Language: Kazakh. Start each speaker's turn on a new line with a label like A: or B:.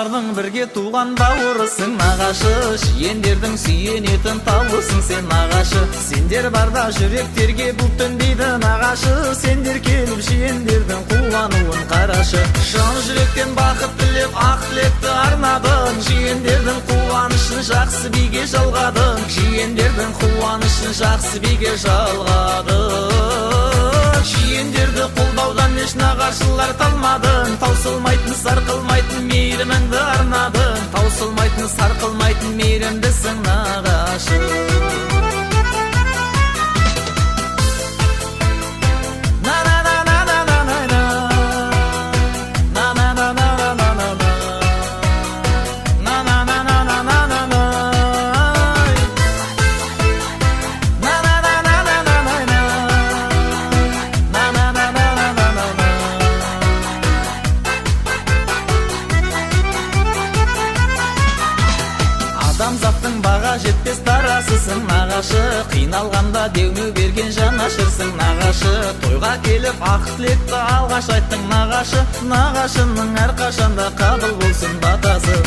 A: балаларның бірге туған бауырысың нағашы, жиендердің сүйенетін тауысың сен нағашы. Сендер барда жүректерге бұлт үнбейді нағашы, сендер келіп жиендердің қуануын қарашы. Жан жүректен бақыт тілеп ақ тілекті арнадың, жиендердің қуанышын жақсы биге жалғадың, жиендердің қуанышын жақсы биге жалғадың. Жиендерді қолдаудан еш нағашылар талмадың, таусылмайтын сарқылмайтын мейіріміңді арнадың, таусылмайтын сарқылмайтын мейірімдісің нағашы. Адамзаттың баға жетпес тарасысың нағашы, қиналғанда деуме берген жанашырсың нағашы. Тойға келіп ақ тілекті алғаш айттың нағашы, нағашының әрқашанда қабыл болсын батасы.